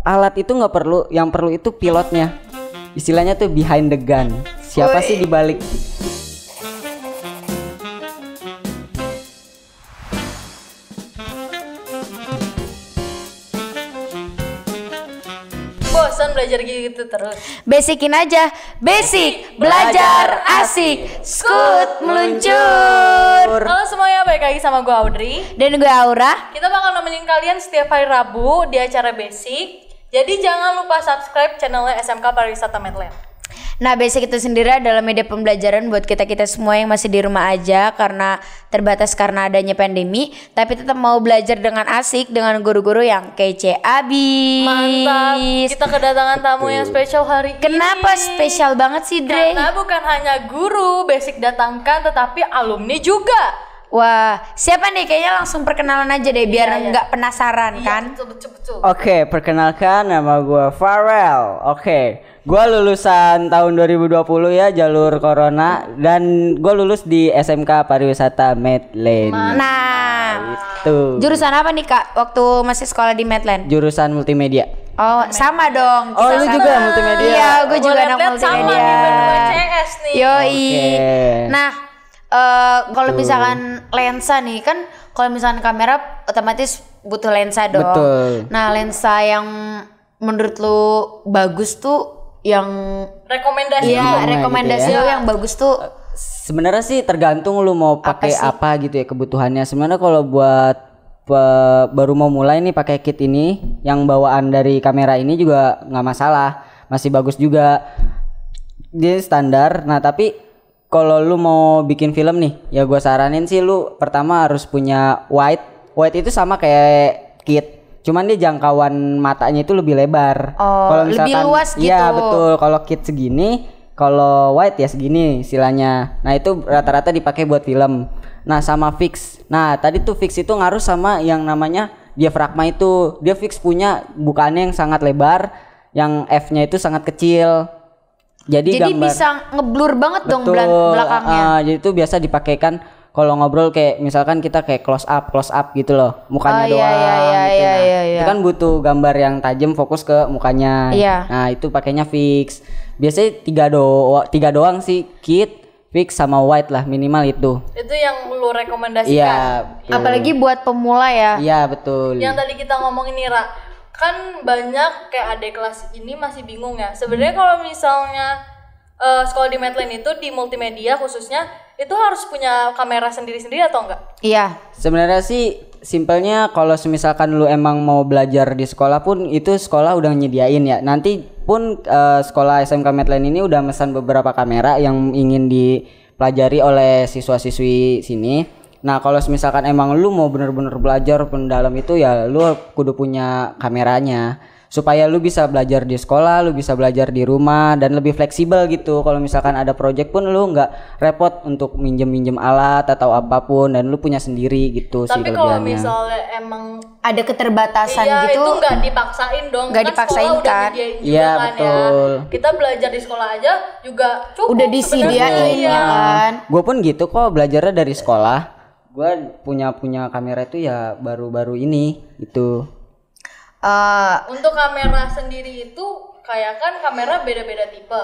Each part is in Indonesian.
alat itu nggak perlu, yang perlu itu pilotnya. Istilahnya tuh behind the gun. Siapa sih di balik? Bosan belajar gitu terus. Basikin aja, basic belajar asik, skut meluncur. Halo semuanya, balik lagi sama gue Audrey Dan gue Aura. Kita bakal nemenin kalian setiap hari Rabu di acara Basic. Jadi jangan lupa subscribe channelnya SMK Pariwisata Medland. Nah, basic itu sendiri adalah media pembelajaran buat kita-kita semua yang masih di rumah aja karena terbatas karena adanya pandemi, tapi tetap mau belajar dengan asik dengan guru-guru yang kece abis. Mantap, kita kedatangan tamu yang spesial hari ini. Kenapa spesial banget sih, Dre? Karena bukan hanya guru Basic datangkan, tetapi alumni juga. Wah, siapa nih? Kayaknya langsung perkenalan aja deh biar nggak penasaran kan? Betul. Oke, perkenalkan nama gue Farel. Oke, gue lulusan tahun 2020 ya, jalur corona, dan gue lulus di SMK Pariwisata Medland. Nah, Itu jurusan apa nih Kak waktu masih sekolah di Medland? jurusan multimedia. Oh, sama dong. Oh, lu juga multimedia? Iya, gue juga anak lihat sama multimedia. nih, berdua CS nih. Yoi. Oke. Nah, kalau misalkan lensa nih kan, kalau misalkan kamera otomatis butuh lensa dong. Betul. Nah, lensa yang menurut lu bagus tuh yang Rekomendasi. iya, rekomendasi gitu ya. lu yang bagus tuh Sebenarnya sih tergantung lu mau pakai sih? apa gitu ya kebutuhannya. Sebenarnya kalau buat baru mau mulai nih pakai kit ini yang bawaan dari kamera ini juga nggak masalah, masih bagus juga. Dia standar. Nah, tapi kalau lu mau bikin film nih, ya gue saranin sih lu pertama harus punya wide. Wide itu sama kayak kit, cuman dia jangkauan matanya itu lebih lebar. Oh, Kalau lebih luas gitu. Iya betul. Kalau kit segini, kalau wide ya segini istilahnya. Nah itu rata-rata dipakai buat film. Nah sama fix. Nah tadi tuh fix itu ngaruh sama yang namanya diafragma itu. Dia fix punya bukaannya yang sangat lebar, yang F-nya itu sangat kecil. Jadi gambar bisa ngeblur banget dong betul, belakangnya. jadi itu biasa dipakaikan kalau ngobrol, kayak misalkan kita kayak close up gitu loh, mukanya Oh, doang iya, gitu. iya, Nah, iya. itu kan butuh gambar yang tajam fokus ke mukanya. Iya. Nah itu pakainya fix. Biasanya tiga doang sih, kit, fix sama wide lah minimal itu. Itu yang lu rekomendasikan. Iya. betul. Apalagi buat pemula ya. Iya betul. Yang tadi kita ngomongin nih, Ra, kan banyak kayak adik kelas ini masih bingung ya. Sebenarnya kalau misalnya sekolah di Medland itu di multimedia khususnya itu harus punya kamera sendiri-sendiri atau enggak? Iya. Sebenarnya sih simpelnya kalau misalkan lu emang mau belajar di sekolah pun itu sekolah udah nyediain ya. Nanti pun sekolah SMK Medland ini udah mesan beberapa kamera yang ingin dipelajari oleh siswa-siswi sini. Nah kalau misalkan emang lu mau bener-bener belajar pendalam itu ya lu kudu punya kameranya, supaya lu bisa belajar di sekolah, lu bisa belajar di rumah dan lebih fleksibel gitu. Kalau misalkan ada project pun lu nggak repot untuk minjem alat atau apapun, dan lu punya sendiri gitu. Tapi sih kalau kelebihannya. misalnya emang Ada keterbatasan iya, gitu. itu nggak dipaksain dong. Nggak Kan dipaksain sekolah udah kan? nyediain juga Iya, kan betul. ya. Kita belajar di sekolah aja juga cukup. Udah sebenarnya. disediain Iya. ya kan. Gue pun gitu kok, belajarnya dari sekolah. Gue punya kamera itu ya baru-baru ini gitu. Untuk kamera sendiri itu kayak kan kamera beda-beda tipe.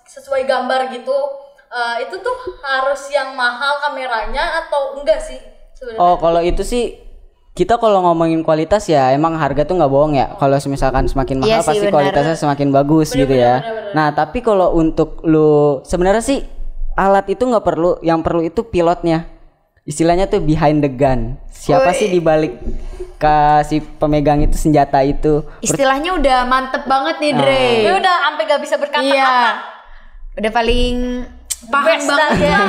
Sesuai gambar gitu. Itu tuh harus yang mahal kameranya atau enggak sih sebenarnya? Oh kalau itu sih kita kalau ngomongin kualitas ya emang harga tuh nggak bohong ya. Kalau misalkan semakin mahal Iya sih, pasti benar. kualitasnya semakin bagus gitu ya. Nah tapi kalau untuk lu sebenarnya sih alat itu nggak perlu, yang perlu itu pilotnya. Istilahnya tuh behind the gun. Siapa sih di balik si pemegang itu senjata itu? Istilahnya udah mantep banget nih, Dre. Gue udah sampai gak bisa berkata-kata. Iya. Udah paling paham Best banget dah ya.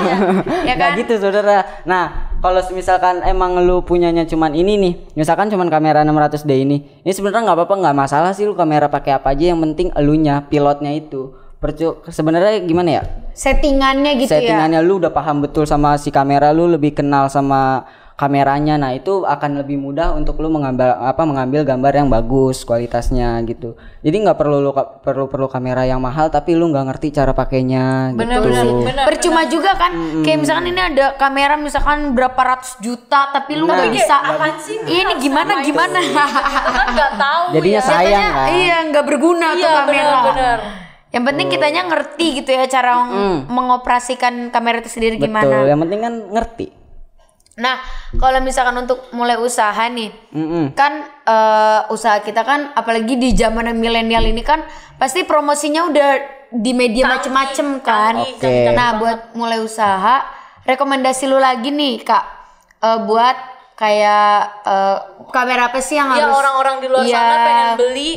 Ya Nggak kan? gitu saudara. Nah kalau misalkan emang lu punyanya cuman ini nih, misalkan cuman kamera 600D ini sebenarnya nggak apa-apa, nggak masalah sih lu kamera pakai apa aja, yang penting elunya, pilotnya itu. Sebenarnya gimana ya? Settingannya gitu ya. Settingannya lu udah paham betul sama si kamera, lu lebih kenal sama kameranya. Nah, itu akan lebih mudah untuk lu mengambil gambar yang bagus kualitasnya gitu. Jadi nggak perlu kamera yang mahal tapi lu nggak ngerti cara pakainya gitu. Bener. Percuma juga kan, kayak misalkan ini ada kamera misalkan berapa ratus juta tapi lu nggak bisa. Apaan sih? Ini gimana? Itu kan nggak tahu. Jadinya ya. sayang kan. Iya, nggak berguna tuh Iya, kamera. bener. Yang penting kitanya ngerti gitu ya cara mengoperasikan kamera itu sendiri gimana. Betul, yang penting kan ngerti. Nah, kalau misalkan untuk mulai usaha nih, kan usaha kita kan apalagi di zaman milenial ini kan pasti promosinya udah di media macem-macem kan. Oke. Nah, buat mulai usaha, rekomendasi lu lagi nih Kak, buat kayak kamera apa sih yang Ya harus orang-orang di luar sana pengen beli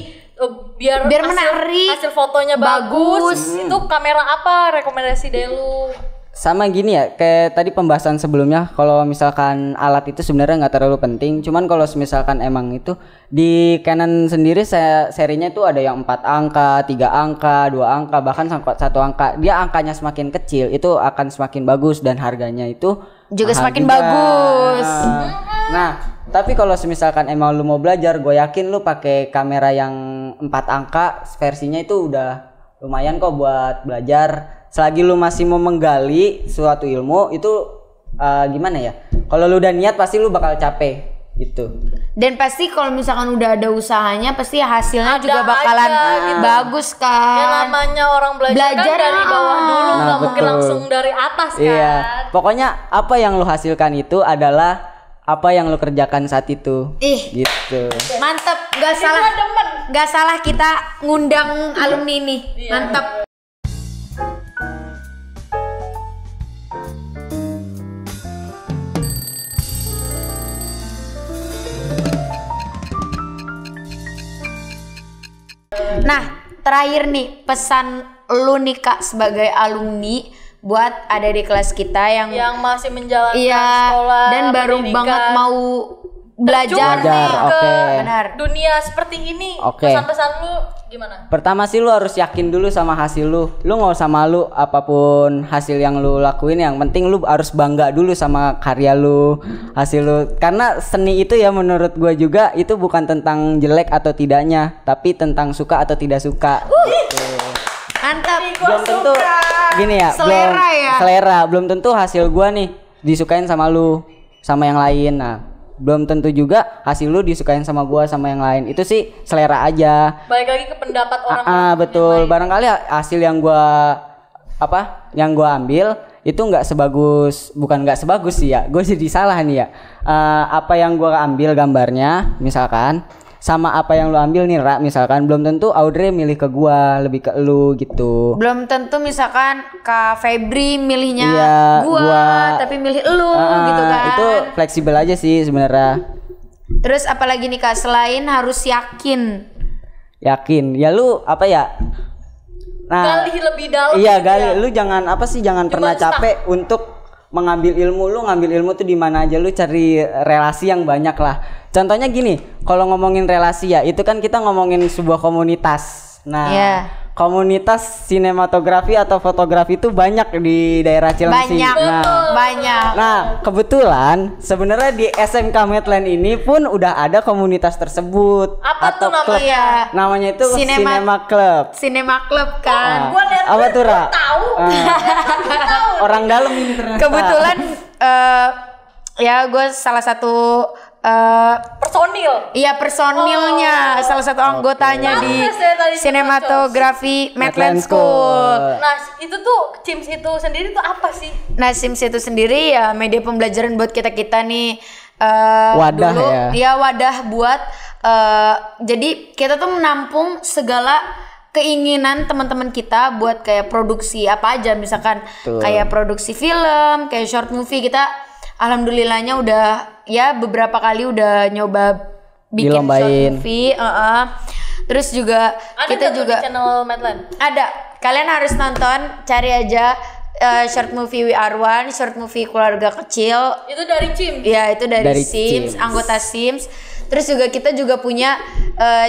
biar menarik, hasil fotonya bagus. Itu kamera apa rekomendasi dari lu? Sama gini ya, kayak tadi pembahasan sebelumnya, kalau misalkan alat itu sebenarnya nggak terlalu penting. Cuman kalau misalkan emang itu di Canon sendiri serinya itu ada yang 4 angka, 3 angka, 2 angka, bahkan sampai 1 angka. Dia angkanya semakin kecil itu akan semakin bagus dan harganya itu juga mahal semakin juga. bagus. Nah, tapi kalau misalkan emang lu mau belajar, gue yakin lu pakai kamera yang 4 angka versinya itu udah lumayan kok buat belajar. Selagi lu masih mau menggali suatu ilmu itu gimana ya? Kalau lu udah niat pasti lu bakal capek gitu. Dan pasti kalau misalkan udah ada usahanya pasti hasilnya Ada juga bakalan aja, gitu. bagus kan. Ya namanya orang belajar kan dari bawah dulu, nggak mungkin betul. langsung dari atas kan. Iya. Pokoknya apa yang lu hasilkan itu adalah apa yang lu kerjakan saat itu. Ih, Gitu. mantep, nggak salah kita ngundang alumni ini. Mantep. Nah, terakhir nih pesan lu nih Kak sebagai alumni buat ada di kelas kita yang masih menjalankan iya sekolah dan baru pendidikan, banget mau belajar terjun nih ke oke. Benar. dunia seperti ini. Oke. Pesan-pesan lu gimana? Pertama sih lu harus yakin dulu sama hasil lu. Lu nggak usah malu apapun hasil yang lu lakuin. Yang penting lu harus bangga dulu sama karya lu, hasil lu. Karena seni itu ya menurut gua juga itu bukan tentang jelek atau tidaknya, tapi tentang suka atau tidak suka. Gitu. Mantap. Belum tentu gini ya, Selera ya? selera belum tentu hasil gua nih disukain sama lu, sama yang lain. Nah, belum tentu juga hasil lu disukain sama gua sama yang lain. Itu sih selera aja. Balik lagi ke pendapat orang. Betul. Barangkali hasil yang gua ambil itu nggak sebagus, bukan nggak sebagus sih ya. Gue jadi salah nih ya. Apa yang gua ambil gambarnya misalkan sama apa yang lu ambil nih Ra, misalkan belum tentu Audrey milih ke gua, lebih ke lu gitu. Belum tentu misalkan Kak Febri milihnya Iya, gua tapi milih lu gitu kan. Itu fleksibel aja sih sebenarnya. Terus apalagi nih Kak, selain harus yakin. Yakin. Ya lu apa ya? Nah, Gali lebih dalam. iya gitu gali. ya. Lu jangan pernah capek untuk mengambil ilmu. Lu ngambil ilmu tuh di mana aja, lu cari relasi yang banyak lah. Contohnya gini, kalau ngomongin relasi ya, itu kan kita ngomongin sebuah komunitas. Nah, komunitas sinematografi atau fotografi itu banyak di daerah Cilengsi. Banyak. Nah, kebetulan sebenarnya di SMK Medland ini pun udah ada komunitas tersebut. Apa atau tuh namanya? klub. Iya. Namanya itu Cinema Club. Cinema Club kan. Gua liat Apa tuh, Ra? tahu. Orang dalam ini ternyata. Kebetulan ya gue salah satu Personil. iya personilnya, salah satu anggotanya di Bagus ya tadi sinematografi Medland Medland School. Nah, itu tuh CIMS itu sendiri tuh apa sih? Nah, SIMS itu sendiri ya media pembelajaran buat kita nih. Wadah dulu, ya. Wadah buat jadi kita tuh menampung segala keinginan teman-teman kita buat kayak produksi apa aja, misalkan kayak produksi film, kayak short movie. Kita alhamdulillahnya udah ya beberapa kali udah nyoba bikin short Dilombain. movie. Terus juga Ada kita nggak tuh juga di channel Medland? ada. Kalian harus nonton, cari aja short movie We Are One, short movie keluarga kecil. Itu dari CIMS. Ya, itu dari CIMS. SIMS, anggota SIMS. Terus juga kita juga punya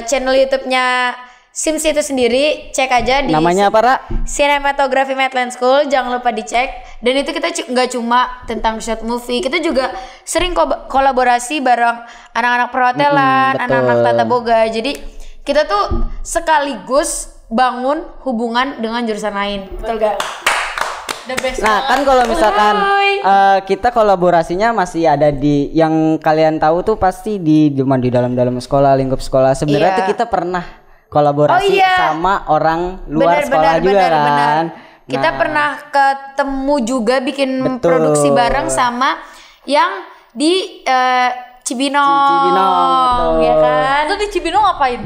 channel YouTube-nya Sims itu sendiri cek aja di Namanya apa, Ra? Cinematography Medland School, jangan lupa dicek. Dan itu kita nggak cuma tentang short movie, kita juga sering kolaborasi bareng anak-anak perhotelan, betul. anak-anak tata boga. Jadi kita tuh sekaligus bangun hubungan dengan jurusan lain, betul gak? The best Nah banget. kan kalau misalkan Uy. kita kolaborasinya masih ada di yang kalian tahu tuh pasti di dalam sekolah, lingkup sekolah. Sebenarnya Iya. tuh kita pernah kolaborasi Oh, iya. sama orang luar sekolah juga kan. Kita Nah, pernah ketemu juga bikin Betul. produksi bareng sama yang di Cibinong, Cibinong, betul. ya kan? Itu di Cibinong ngapain?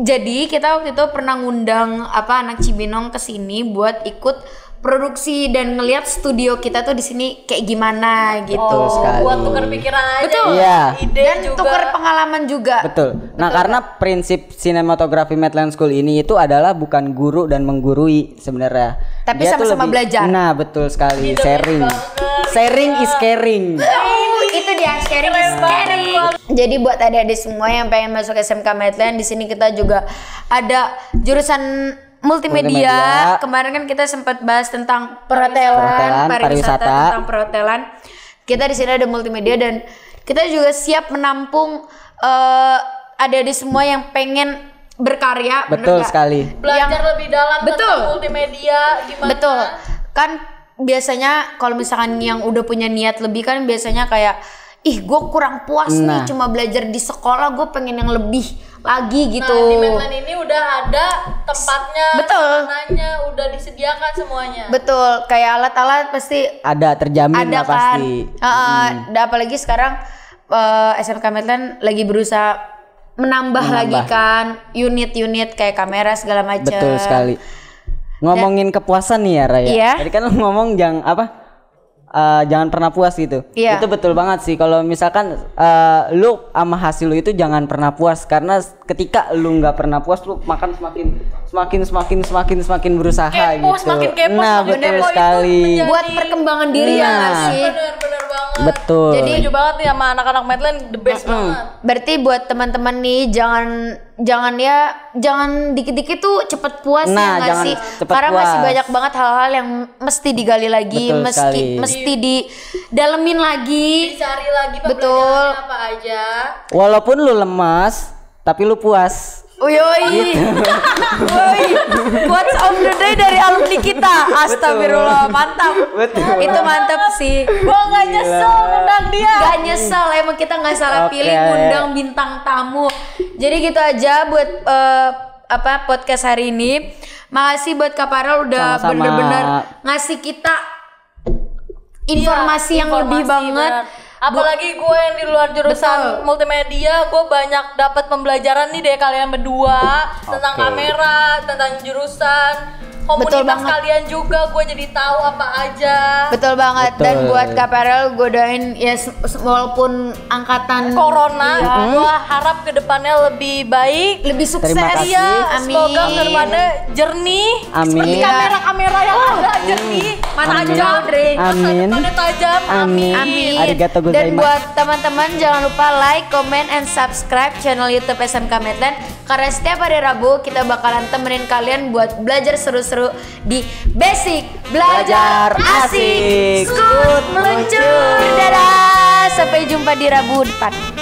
Jadi kita waktu itu pernah ngundang anak Cibinong ke sini buat ikut produksi dan ngelihat studio kita tuh di sini kayak gimana gitu. Betul sekali. Buat tukar pikiran aja. Betul. Iya. Ide Dan juga. tukar pengalaman juga. betul. Nah karena prinsip sinematografi Medland School ini itu adalah bukan guru dan menggurui sebenarnya. Tapi Dia tuh sama-sama belajar. Nah betul sekali. Gila, Sharing. banget. Sharing is caring. Itu dia sharing is caring. Jadi buat adik-adik semua yang pengen masuk SMK Medland, di sini kita juga ada jurusan multimedia. Kemarin kan kita sempat bahas tentang perhotelan, pariwisata, pariwisata. tentang perhotelan. Kita di sini ada multimedia dan kita juga siap menampung adik-adik semua yang pengen berkarya. bener Betul nggak? sekali. Belajar lebih dalam Betul. tentang multimedia gimana. Betul. Kan biasanya kalau misalkan yang udah punya niat lebih kan biasanya kayak gue kurang puas nih cuma belajar di sekolah, gue pengen yang lebih lagi gitu. Nah, di Medland ini udah ada tempatnya, Betul. sarananya, udah disediakan semuanya. Betul, kayak alat-alat pasti Ada terjamin ada lah kan. pasti. Dan apalagi sekarang SMK Medland lagi berusaha menambah lagi kan unit-unit kayak kamera segala macam. Betul sekali. Ngomongin kepuasan nih ya Raya. Iya. Tadi kan lu ngomong jangan pernah puas gitu. Iya. Itu betul banget sih. Kalau misalkan lu sama hasil lu itu jangan pernah puas, karena ketika lu nggak pernah puas lu makan semakin berusaha Kepo, gitu. semakin kepo, Nah, semakin betul kepo itu sekali. menjadi- Buat perkembangan diri ya Nah. nggak sih? Bener banget. Betul. Jadi Setuju banget nih sama anak-anak Medland, the best banget. berarti buat teman-teman nih jangan dikit-dikit tuh cepet puas Nah, ya nggak jangan sih? cepet Karena masih puas. banyak banget hal-hal yang mesti digali lagi, Betul sekali. mesti didalemin lagi. Dicari lagi Betul. pembelajarannya apa aja. Walaupun lu lemas, tapi lu puas. Uyoi. Woi, quotes of the day dari alumni kita. Astagfirullah, mantap. Betul. Itu mantap sih. Gua nggak nyesel ngundang dia. Gak nyesel, emang kita nggak salah Oke. pilih ngundang bintang tamu. Jadi gitu aja buat podcast hari ini. Makasih buat Kak Farel udah Sama-sama. bener-bener ngasih kita informasi yang lebih Informasi, banget. bener. Apalagi gue yang di luar jurusan multimedia, gue banyak dapat pembelajaran nih dari kalian berdua tentang Oke. kamera, tentang jurusan, Betul komunitas banget. kalian juga. Gue jadi tahu apa aja. Betul banget. Dan Betul. buat Kak Farel gue doain ya walaupun angkatan Corona, iya, gue harap kedepannya lebih baik. lebih sukses. Terima kasih. Iya, Amin. semoga kedepannya jernih. Amin. Seperti kamera-kamera yang ada jernih, tajam. Masa Amin. depannya tajam. Amin. Amin. Arigatou Dan gozaimasu. buat teman-teman jangan lupa like, comment, and subscribe channel YouTube SMK Medland. Karena setiap hari Rabu kita bakalan temenin kalian buat belajar seru-seru di Basic Belajar Asik. Asik. Skut meluncur. Dadah. Sampai jumpa di Rabu depan.